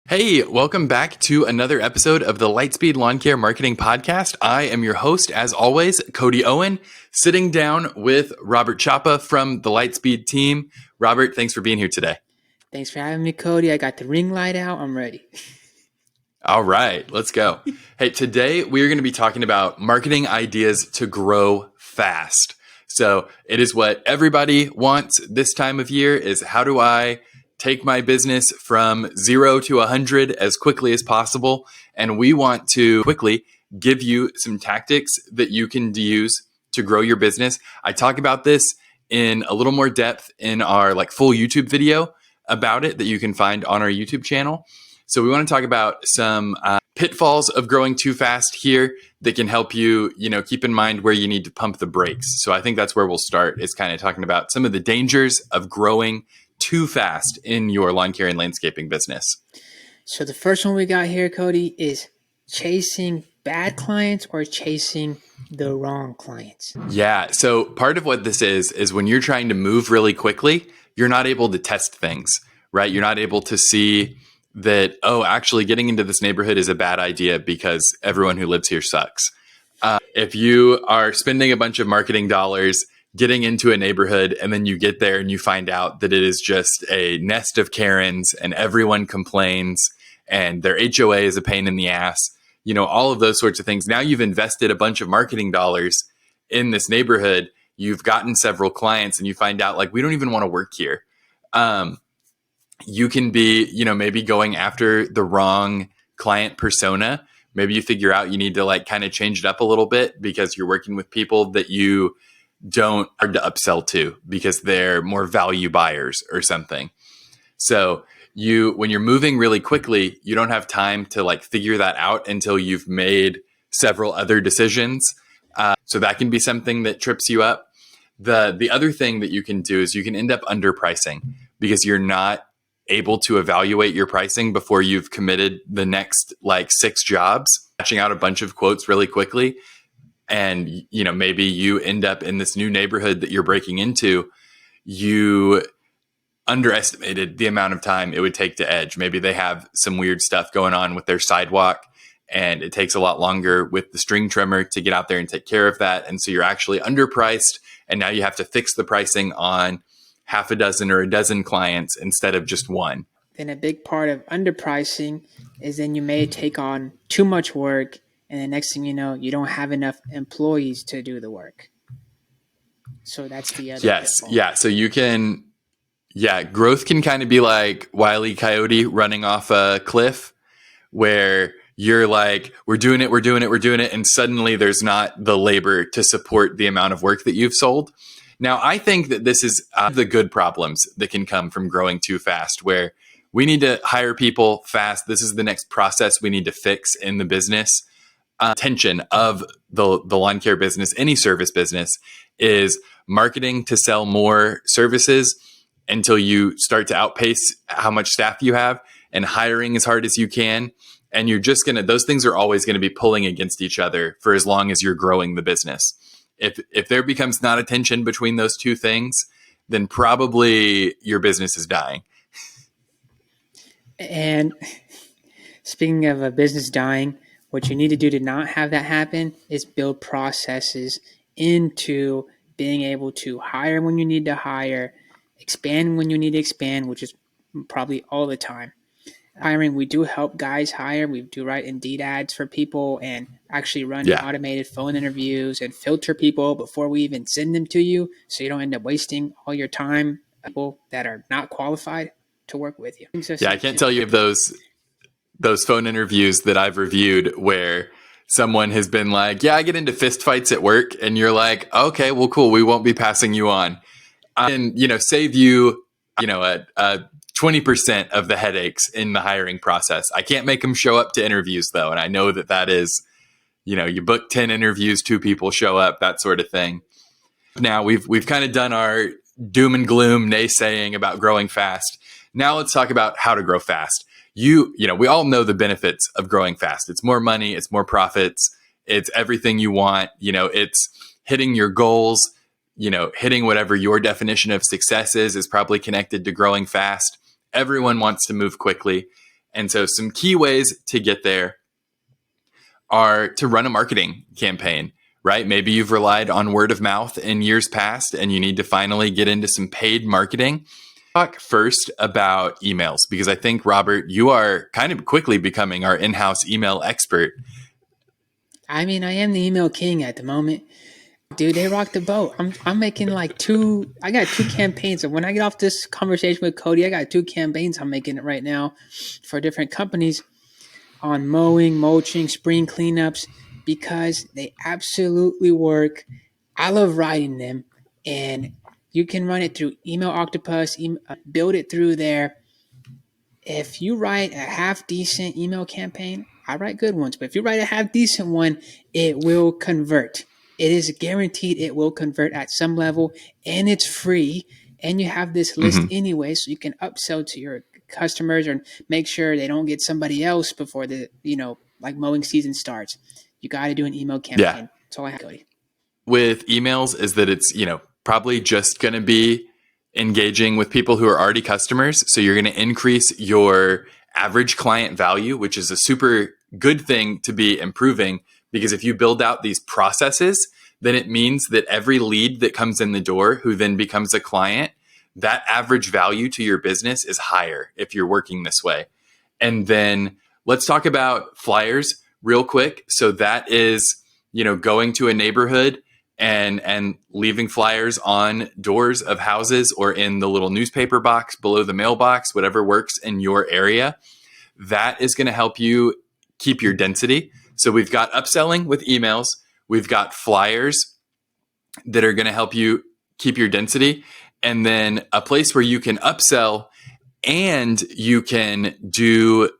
Hey, welcome back to another episode of the Lightspeed Lawn Care Marketing Podcast. I am your host, as always, Cody Owen, sitting down with Robert Chapa from the Lightspeed team. Robert, thanks for being here today. Thanks for having me, Cody. I got the ring light out. I'm ready. All right, let's go. Hey, today we're going to be talking about marketing ideas to grow fast. So it is what everybody wants this time of year is how do I take my business from 0 to 100 as quickly as possible. And we want to quickly give you some tactics that you can use to grow your business. I talk about this in a little more depth in our full YouTube video about it that you can find on our YouTube channel. So we want to talk about some pitfalls of growing too fast here that can help you, keep in mind where you need to pump the brakes. So I think that's where we'll start, is kind of talking about some of the dangers of growing too fast in your lawn care and landscaping business. So the first one we got here, Cody, is chasing bad clients or chasing the wrong clients. Yeah. So part of what this is when you're trying to move really quickly, you're not able to test things, right? You're not able to see that, actually getting into this neighborhood is a bad idea because everyone who lives here sucks. If you are spending a bunch of marketing dollars getting into a neighborhood and then you get there and you find out that it is just a nest of Karens and everyone complains and their HOA is a pain in the ass, all of those sorts of things. Now you've invested a bunch of marketing dollars in this neighborhood. You've gotten several clients and you find out we don't even want to work here. You can be, maybe going after the wrong client persona. Maybe you figure out you need to kind of change it up a little bit because you're working with people that you don't hard to upsell to because they're more value buyers or something. So when you're moving really quickly, you don't have time to figure that out until you've made several other decisions. So that can be something that trips you up. The other thing that you can do is you can end up underpricing because you're not able to evaluate your pricing before you've committed the next 6 jobs, matching out a bunch of quotes really quickly. And, maybe you end up in this new neighborhood that you're breaking into. You underestimated the amount of time it would take to edge. Maybe they have some weird stuff going on with their sidewalk and it takes a lot longer with the string trimmer to get out there and take care of that. And so you're actually underpriced. And now you have to fix the pricing on half a dozen or a dozen clients instead of just one. Then a big part of underpricing is then you may take on too much work. And the next thing you know, you don't have enough employees to do the work. So that's the other. Yes. pitfall. Yeah. So growth can kind of be like Wile E. Coyote running off a cliff where you're we're doing it. And suddenly there's not the labor to support the amount of work that you've sold. Now, I think that this is the good problems that can come from growing too fast, where we need to hire people fast. This is the next process we need to fix in the business. Tension of the lawn care business, any service business, is marketing to sell more services until you start to outpace how much staff you have, and hiring as hard as you can. And you're just those things are always going to be pulling against each other for as long as you're growing the business. If there becomes not a tension between those two things, then probably your business is dying. And speaking of a business dying, what you need to do to not have that happen is build processes into being able to hire when you need to hire, expand when you need to expand, which is probably all the time. Hiring, we do help guys hire. We do write Indeed ads for people and actually run automated phone interviews and filter people before we even send them to you, so you don't end up wasting all your time on people that are not qualified to work with you. Yeah, I can't tell you if those phone interviews that I've reviewed where someone has been like, I get into fist fights at work, and you're like, okay, well, cool, we won't be passing you on. And, save you, a 20% of the headaches in the hiring process. I can't make them show up to interviews though. And I know that is, you book 10 interviews, 2 people show up, that sort of thing. Now we've kind of done our doom and gloom naysaying about growing fast. Now let's talk about how to grow fast. We all know the benefits of growing fast. It's more money, it's more profits, it's everything you want. It's hitting your goals, hitting whatever your definition of success is probably connected to growing fast. Everyone wants to move quickly. And so some key ways to get there are to run a marketing campaign, right? Maybe you've relied on word of mouth in years past and you need to finally get into some paid marketing. Talk first about emails, because I think, Robert, you are kind of quickly becoming our in-house email expert. I mean, I am the email king at the moment. Dude, they rock the boat. I'm making like I got two campaigns. And when I get off this conversation with Cody, I got two campaigns I'm making right now for different companies on mowing, mulching, spring cleanups, because they absolutely work. I love writing them, and you can run it through Email Octopus, build it through there. If you write a half decent email campaign, I write good ones, but if you write a half decent one, it will convert. It is guaranteed it will convert at some level, and it's free. And you have this list anyway, so you can upsell to your customers or make sure they don't get somebody else before the like mowing season starts. You got to do an email campaign. Yeah. That's all I have, Cody. With emails is that it's, probably just going to be engaging with people who are already customers. So you're going to increase your average client value, which is a super good thing to be improving, because if you build out these processes, then it means that every lead that comes in the door who then becomes a client, that average value to your business is higher if you're working this way. And then let's talk about flyers real quick. So that is, going to a neighborhood and leaving flyers on doors of houses or in the little newspaper box below the mailbox, whatever works in your area. That is going to help you keep your density. So we've got upselling with emails. We've got flyers that are going to help you keep your density. And then a place where you can upsell and you can do,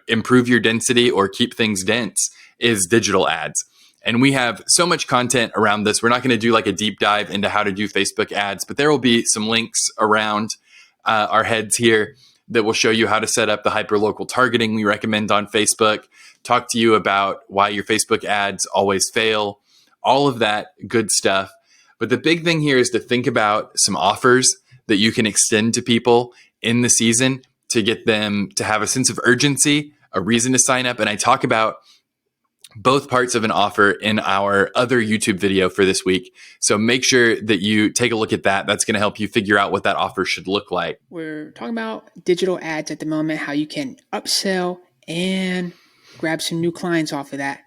improve your density or keep things dense is digital ads. And we have so much content around this. We're not going to do like a deep dive into how to do Facebook ads, but there will be some links around our heads here that will show you how to set up the hyperlocal targeting we recommend on Facebook, talk to you about why your Facebook ads always fail, all of that good stuff. But the big thing here is to think about some offers that you can extend to people in the season to get them to have a sense of urgency, a reason to sign up. And I talk about both parts of an offer in our other YouTube video for this week. So make sure that you take a look at that. That's going to help you figure out what that offer should look like. We're talking about digital ads at the moment, how you can upsell and grab some new clients off of that.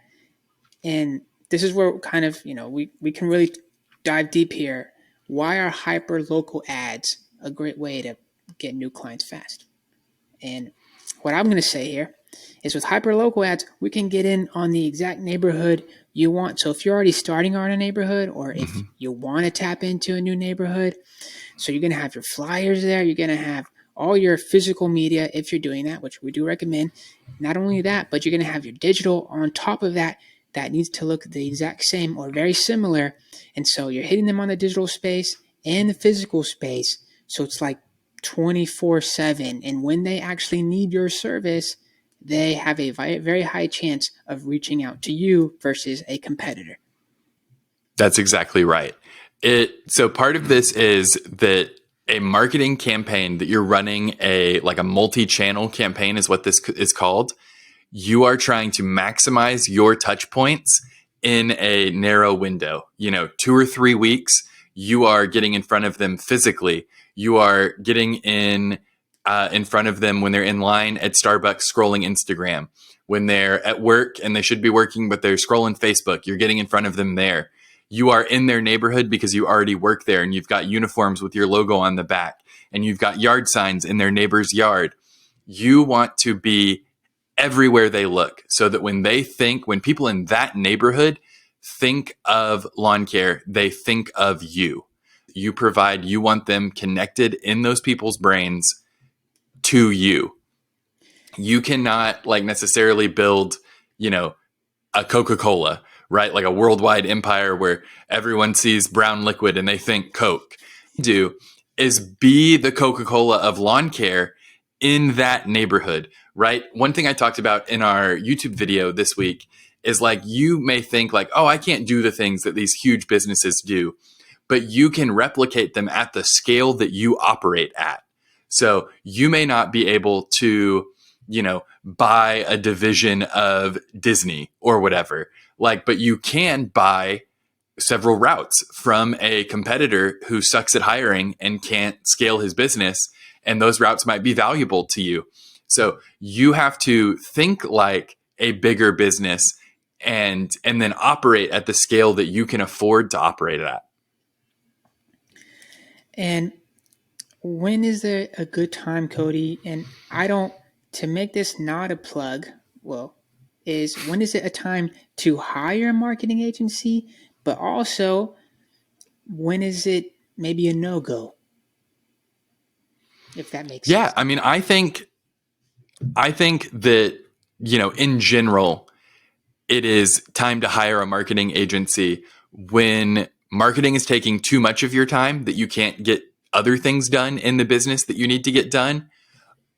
And this is where kind of, we can really dive deep here. Why are hyper local ads a great way to get new clients fast? And what I'm going to say here is with hyper local ads, we can get in on the exact neighborhood you want. So if you're already starting on a neighborhood, or if you want to tap into a new neighborhood, so you're going to have your flyers there. You're going to have all your physical media if you're doing that, which we do recommend. Not only that, but you're going to have your digital on top of that needs to look the exact same or very similar. And so you're hitting them on the digital space and the physical space. So it's like 24/7. And when they actually need your service, they have a very high chance of reaching out to you versus a competitor. That's exactly right. So part of this is that a marketing campaign that you're running, a multi-channel campaign is what this is called. You are trying to maximize your touch points in a narrow window. 2 or 3 weeks, you are getting in front of them physically. You are getting in front of them when they're in line at Starbucks scrolling Instagram. When they're at work and they should be working, but they're scrolling Facebook, you're getting in front of them there. You are in their neighborhood because you already work there and you've got uniforms with your logo on the back and you've got yard signs in their neighbor's yard. You want to be everywhere they look so that when people in that neighborhood think of lawn care, they think of you. You want them connected in those people's brains to you. You cannot necessarily build, a Coca-Cola, right? Like a worldwide empire where everyone sees brown liquid and they think Coke. Do is be the Coca-Cola of lawn care in that neighborhood, right? One thing I talked about in our YouTube video this week is you may think oh, I can't do the things that these huge businesses do, but you can replicate them at the scale that you operate at. So you may not be able to buy a division of Disney or whatever. Like, but you can buy several routes from a competitor who sucks at hiring and can't scale his business. And those routes might be valuable to you. So you have to think like a bigger business and then operate at the scale that you can afford to operate at. And when is there a good time, Cody? And to make this not a plug, is when is it a time to hire a marketing agency, but also when is it maybe a no-go? If that makes sense. Yeah, I mean, I think that, in general, it is time to hire a marketing agency when marketing is taking too much of your time that you can't get other things done in the business that you need to get done,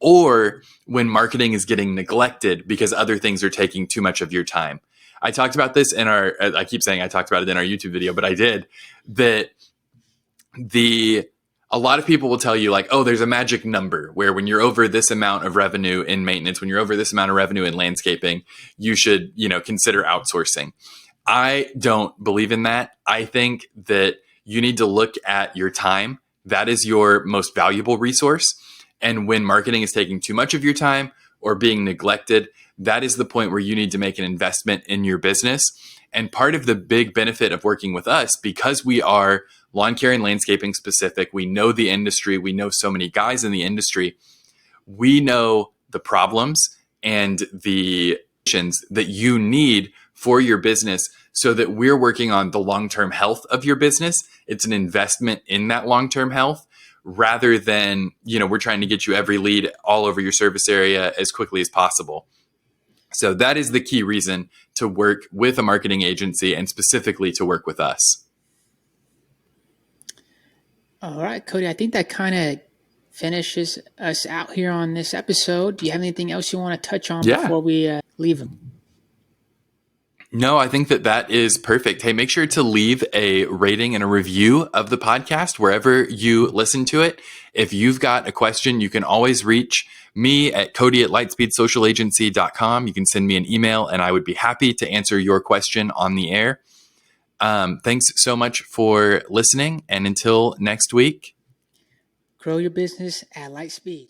or when marketing is getting neglected because other things are taking too much of your time. I talked about this I keep saying I talked about it in our YouTube video, but I did, that a lot of people will tell you like, oh, there's a magic number where when you're over this amount of revenue in maintenance, when you're over this amount of revenue in landscaping, you should, consider outsourcing. I don't believe in that. I think that you need to look at your time. That is your most valuable resource. And when marketing is taking too much of your time or being neglected, that is the point where you need to make an investment in your business. And part of the big benefit of working with us, because we are lawn care and landscaping specific, we know the industry, we know so many guys in the industry, we know the problems and the actions that you need for your business so that we're working on the long-term health of your business. It's an investment in that long-term health rather than, we're trying to get you every lead all over your service area as quickly as possible. So that is the key reason to work with a marketing agency and specifically to work with us. All right, Cody, I think that kind of finishes us out here on this episode. Do you have anything else you want to touch on before we leave them? No, I think that is perfect. Hey, make sure to leave a rating and a review of the podcast wherever you listen to it. If you've got a question, you can always reach me at cody@lightspeedsocialagency.com. You can send me an email and I would be happy to answer your question on the air. Thanks so much for listening. And until next week, grow your business at Lightspeed.